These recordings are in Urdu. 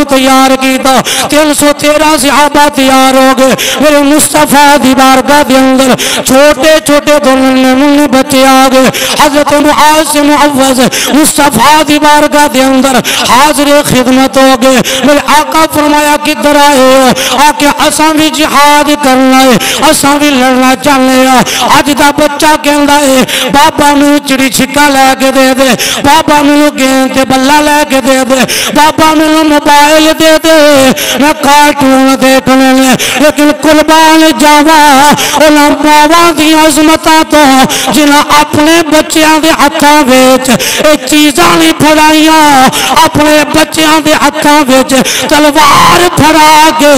تیار کیتا 313 صحابہ تیار ہو گئے میرے مصطفیٰ دی بارگاہ دے اندر چھوٹے چھوٹے دونوں بچے آ گئے حضرت معاذ سے معوذ مصطفیٰ دی بارگاہ دے اندر حاضر خدمت ہو گئے میرے آقا فرمایا کدھر آئے ہو آکے اساں بھی جہاد کرنا ہے اساں بھی لڑنا چاہنے ہیں آج دا بچہ کہندا ہے بابا میں چڑی چھکا لے کے دے دے بابا میں گیند تے بلا لے کے دے دے بابا میں موبائل دے دے میں کارٹون دیکھنے لے لیکن قربان جاوا انہاں ماواں دی عظمتاں تو جنہاں اپنے بچیاں دے ہتھاں وچ اے چیزاں نہیں پھڑائیاں اپنے بچیاں دے ہتھاں وچ تلوار پھڑا کے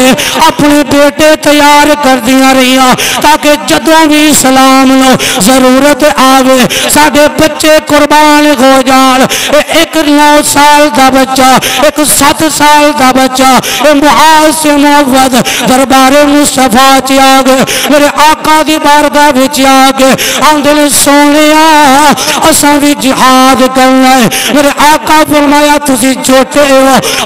اپنے بیٹے تیار کر دیا رہیاں تاکہ جدوں بھی اسلام نو ضرورت آوے ساڈے بچے قربان ہو جان ایک 9 سال دا بچہ ایک 7 سال دا بچہ اے معاذ سے معوذ دربار مصطفیٰ چ آ گئے میرے آقا دی بارگاہ وچ آ گئے آندے نے سونیا اساں بھی جہاد کرنا ہے میرے آقا فرمایا تسی چھوٹے ہو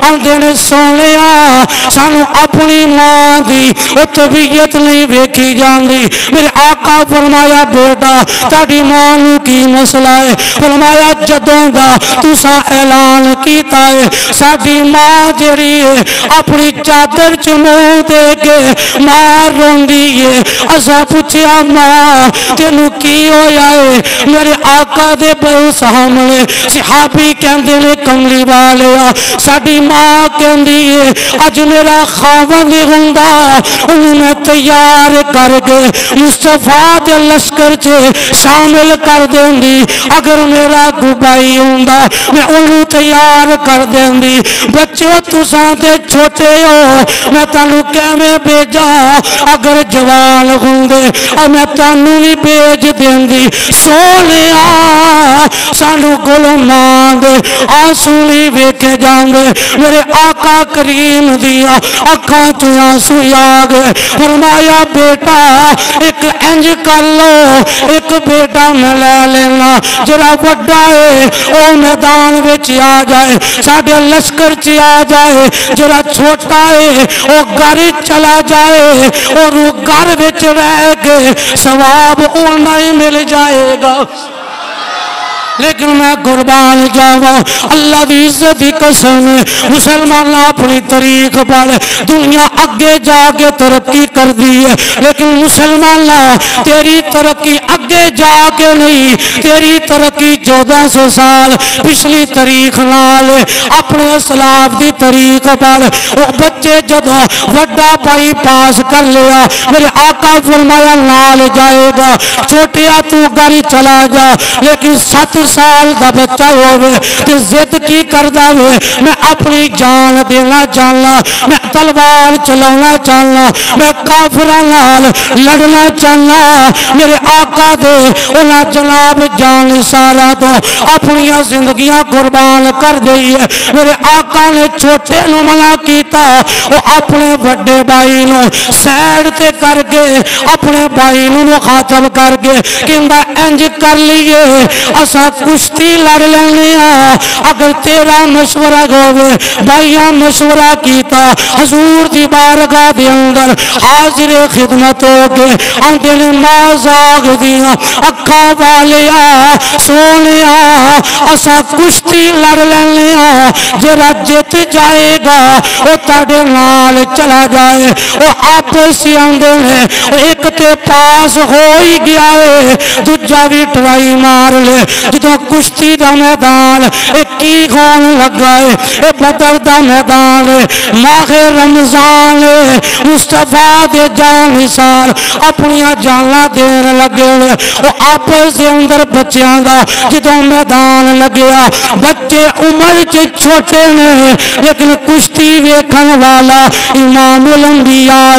آندے نے سونیا سانو اپنی ماں دی طبیعت نہیں ویکھی جاندی میرے آقا فرمایا بیٹا تاڑی ماں نو کی مسئلہ ہے فرمایا جدوں دا تسا اعلان کیتا ہے ساڈی ماں جڑی ہے اپنی چادر چ منہ دے کے ماں روندی ہے اسا پوچھیا ماں تینوں کی ہویا ہے میرے آقا دے بہو سامنے صحابی کہندے نے کملی والیا ساڈی ماں کہندی ہے اج میرا خاوند ہوندا انہوں نے تیار کر کے مصطفیٰ دے لشکر چ شامل کر دیندی اگر میرا گبائی ہوندا میں انہوں تیار کر دیندی بچے تساں تے چھوٹے ہو میں تانوں کیویں بھیجا اگر جوان ہوندے میں تانوں بھی بھیج دیندی سونیا سانو گلمان دے آنسو نہیں ویکھے جاندے میرے آقا کریم دیا اکھاں تو آنسو آ گئے فرمایا بیٹا ایک انج کر لو ایک بیٹا میں لے لینا جڑا وڈا ہے او میدان وچ آ جائے ساڈے لشکر چ آ جائے جڑا چھوٹا ہے او گھر چلا جائے اور وہ گھر وچ رہ کے ثواب اونہ ہی مل جائے گا لیکن میں قربان جاوا اللہ دی عزت دی قسم مسلمان اپنی طریق پر دنیا اگے جا کے ترقی کر دی ہے لیکن مسلمان تیری ترقی اگے جا کے نہیں تیری ترقی 1400 سال پچھلی تاریخ نال اپنے اسلاف دی طریق پر وہ بچے جدوں وڈا بھائی پاس کر لیا میرے آقا فرمایا نال جائے گا چھوٹیا تو گھر چلا جا لیکن 7 سال دا بچہ ہوئے کہ زد کی کردہ ہوئے میں اپنی جان دینا چاہنا میں تلوار چلانا چاہنا میں کافران لڑنا چاہنا میرے آقا دے انہا جناب جان سارا تو اپنی زندگیاں قربان کر گئی ہے میرے آقا نے چھوٹے نو منع کیتا وہ اپنے بڑے بھائی نو سیڈ تے کر کے اپنے بھائی نو مخاطب کر کے کہ میں انج کر لیے اسا کشتی لڑ لینے اگر تیرا مشورہ ہوئے بھائیاں مشورہ کیتا حضور دی بارگاہ دے اندر حاضر خدمت ہو کے اندر مازاغ دیا اکھا والیا سونیا اسا کشتی لڑ لینے جرا جت جائے گا وہ تاڑے نال چلا جائے وہ آپسی اندر ہے ایک تے پاس ہو ہی گیا ہے دوجہ بھی ٹرائی مار لے جدوں کشتی دا میدان ایک کی خون لگا ہے اے بدر دا میدان ہے ماہ رمضان ہے مصطفیٰ دے جان حسار اپنی جانا دین لگے وہ آپس دے اندر بچیاں دا جدوں میدان لگیا بچے عمر چے چھوٹے نے لیکن کشتی ویکھن والا امام الانبیاء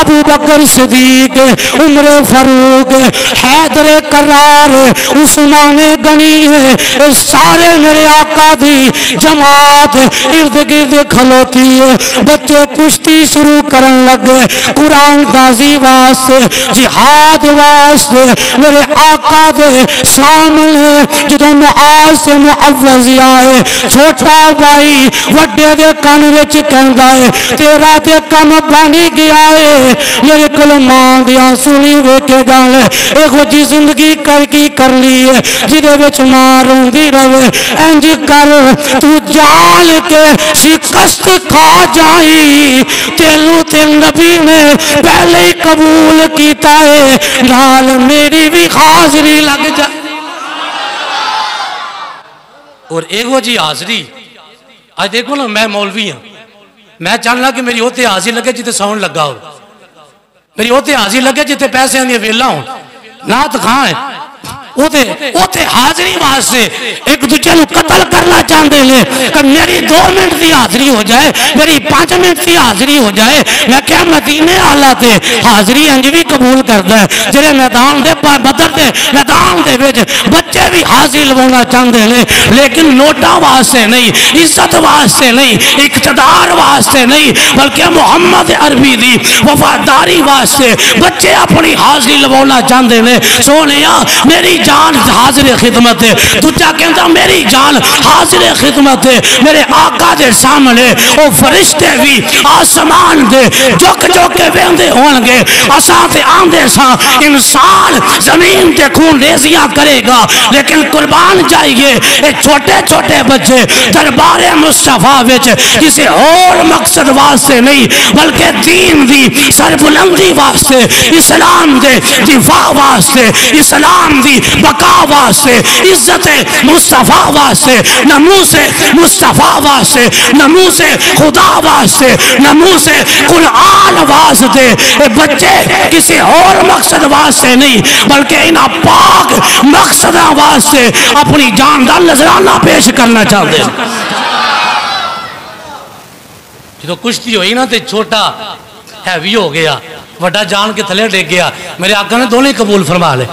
ابو بکر صدیق عمر فاروق حیدر کرار عثمان غنی ہے سارے میرے آقا دی جماعت ارد گرد کھلوتی ہے بچے کشتی شروع کرن لگے قرآن غازی واسطے جہاد واسطے میرے آقا دے سامنے جدوں معاذ سے معوذ آئے چھوٹا بھائی وڈے دے کان من وچ کہندا ہے تیرا تے کم بن گیا ہے میرے کول ماں دیاں سنی ویکھے گل ایہو جی زندگی کر لی ہے جدے وچ ماں روندی رہے انج کر تو جان کے شکست کھا جائی تینوں تے نبی نے پہلے ہی قبول کیتا ہے نال میری بھی حاضری لگ جائے اور ایگو جی حاضری آج دیکھو نا میں مولوی ہوں میں چاہنا کہ میری ہوتے حاضری لگے جتے ساؤنڈ لگا ہو میری ہوتے حاضری لگے جتے پیسے آنے ویلا ہوں نات خان ہے اوتے حاضری واسطے ایک دوسرے کو قتل کرنا چاہتے ہیں کہ میری 2 منٹ کی حاضری ہو جائے میری 5 منٹ کی حاضری ہو جائے میں کیا مدینے آلہ تے حاضری انج بھی قبول کرتا ہے جنہیں میدان دے بدر دے میدان دے وچ بچے بھی حاضری لوانا چاہتے ہیں لیکن نوٹا واسطے نہیں عزت واسطے نہیں اقتدار واسطے نہیں بلکہ محمد عربی دی وفاداری واسطے بچے اپنی حاضری لوانا چاہتے ہیں سونیا میری جان حاضر خدمت ہے دوجا کہندا میری جان حاضر خدمت ہے میرے آقا دے سامنے او فرشتے بھی آسمان دے جھک جھک کے ویندے ہون گے اساں تے آندے ساں انسان زمین تے خون ریزیاں کرے گا لیکن قربان جائیے اے چھوٹے چھوٹے بچے دربار مصطفیٰ وچ کسی اور مقصد واسطے نہیں بلکہ دین دی سربلندی واسطے اسلام دے دفاع واسطے اسلام دی بقا واسطے عزت مصطفیٰ واسطے ناموس مصطفیٰ واسطے ناموس خدا واسطے ناموس قرآن واسطے اے بچے کسی اور مقصد واسطے نہیں بلکہ انہاں پاک مقصد واسطے اپنی جان دا نذرانہ پیش کرنا چاہتے ہیں جو کشتی ہوئی نا تے چھوٹا ہیوی ہو گیا وڈا جان کے تھلے ڈگ گیا میرے آقا نے دونوں ہی قبول فرما لے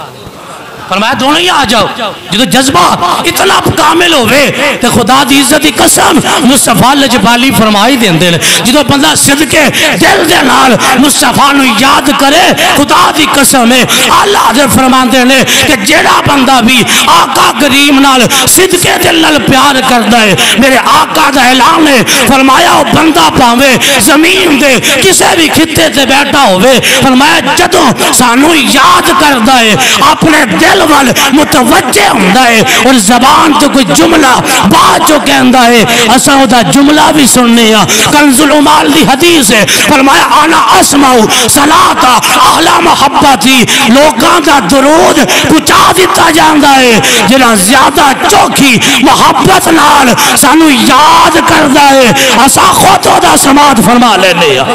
فرمایا دونوں ہی آ جاؤ جدو جذبہ اتنا کامل ہوئے تو خدا دی عزت دی قسم مصطفیٰ لجبالی فرمائی دیں دے جدو بندہ صدقے دل دے نال مصطفیٰ نو یاد کرے خدا دی قسم ہے اللہ حضرت فرمان دے لے کہ جیڑا بندہ بھی آقا کریم نال صدقے دل نال پیار کردا ہے میرے آقا دا اعلان ہے فرمایا وہ بندہ پاوے زمین دے کسے بھی خطے تے بیٹھا ہوئے فرمایا جدو سانو یاد کردا ہے اپنے دل وال متوجہ ہوندہ ہے اور زبان تو کوئی جملہ بات جو کہندہ ہے اسا ہوتا جملہ بھی سننے ہیں کنز العمال دی حدیث ہے فرمایا آنا اسمعو صلاة اعلی محبتی لوگاں دا درود پچا دیتا جاندہ ہے جنہاں زیادہ چوکی محبت نال سانو یاد کردہ ہے اسا خود ہوتا سماعت فرما لینے ہیں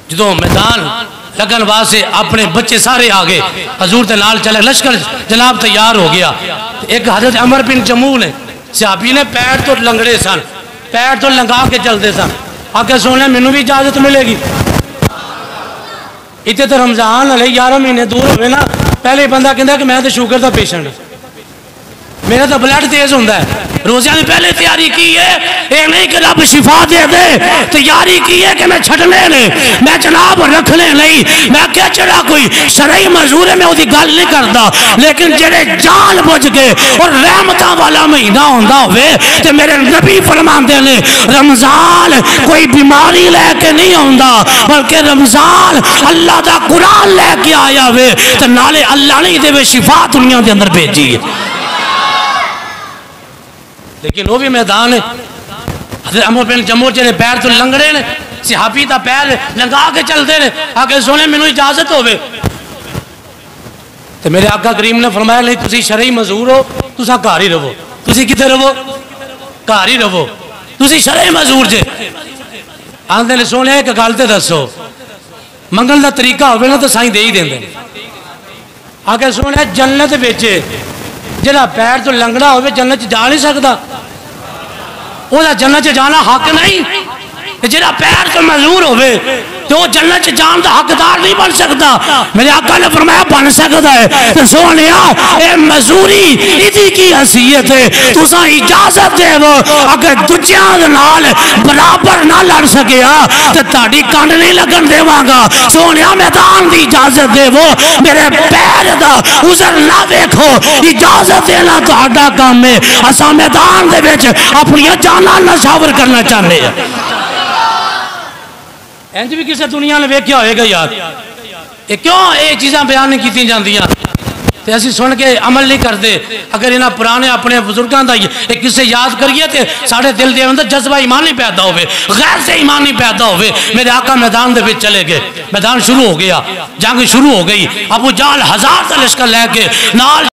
جدو میدان لگن واسے اپنے بچے سارے آگے حضور تے نال چلے لشکر جناب تیار ہو گیا ایک حضرت عمر بن جمول ہے صحابی نے پیر تو لنگڑے سن پیر تو لنگا کے چلتے سن آگے سونے منو بھی اجازت ملے گی اتنے تو رمضان علیہ 11 مہینے دور ہوئے نا پہلے بندہ کہندا کہ میں تو شوگر دا پیشنٹ میرا تو بلڈ تیز ہوندہ ہے روزیاں نے پہلے تیاری کی ہے اے نہیں کہ رب شفا دے دے تیاری کی ہے کہ میں چھٹنے نہیں میں جناب رکھنے نہیں میں کیا چڑھا کوئی شرعی مزور ہے میں ہوتی گل نہیں کرتا لیکن جڑے جان بجھ گئے اور رحمتہ والا مہینہ ہوندہ ہوئے تو میرے نبی فرمان دے لے رمضان کوئی بیماری لے کے نہیں ہوندہ بلکہ رمضان اللہ دا قرآن لے کے آیا ہوئے تو نالے اللہ نہیں دے شفا دنیا دے اندر بھیجی ہے لیکن وہ بھی میدان ہے حضرت عمر بن جمول جنہیں پیر تو لنگڑے نے صحابی دا پیر لنگا کے چلتے نے آگے سونے میں نو اجازت ہوئے تو میرے آقا کریم نے فرمایا نہیں تسی شرعی مزور ہو تسا گھر ہی رہو تسی کتے رہو گھر ہی رہو تسی شرعی مزور جے آندے نے سونے ایک گالتے دسو منگل دا طریقہ ہوئے نا تو سائیں دے ہی دیں دیں آگے سونے جنت بیچے جنہ پیر تو لنگڑا ہوئے جنت جا نہیں سکتا وہ جنت جانا حق نہیں جنہ پیر تو مزور ہوئے تو وہ جنت جان دا حقدار نہیں بن سکتا. میرے آقا نے فرمایا بن سکتا ہے. تو سونیا اے مزوری ایدی کی حیثیت ہے تساں اجازت دے وہ اگر دجیاں نال برابر نہ لڑ سکیا تو تہاڈی کنڈ نہیں لگن دیواں گا. سونیا میدان دی اجازت دے وہ میرے پیر دا عذر نہ دیکھو. اجازت دینا تہاڈا کام ہے. اساں میدان دے وچ اپنی جاناں نشاور کرنا چاہتے ہیں. انج بھی کسی دنیا نے ویکھیا ہوئے گا یار یہ کیوں یہ چیزاں بیان نہیں کیتی جاندیاں تے اسی سن کے عمل نہیں کرتے. اگر انہاں پرانے اپنے بزرگاں دا ایک کسے یاد کریے تے ساڑھے دل دے اندر جذبہ ایمان نہیں پیدا ہوئے, غیر سے ایمان نہیں پیدا ہوئے. میرے آقا میدان دے وچ چلے گئے, میدان شروع ہو گیا, جنگ شروع ہو گئی. ابو جہل 1000 لشکر لے کے نال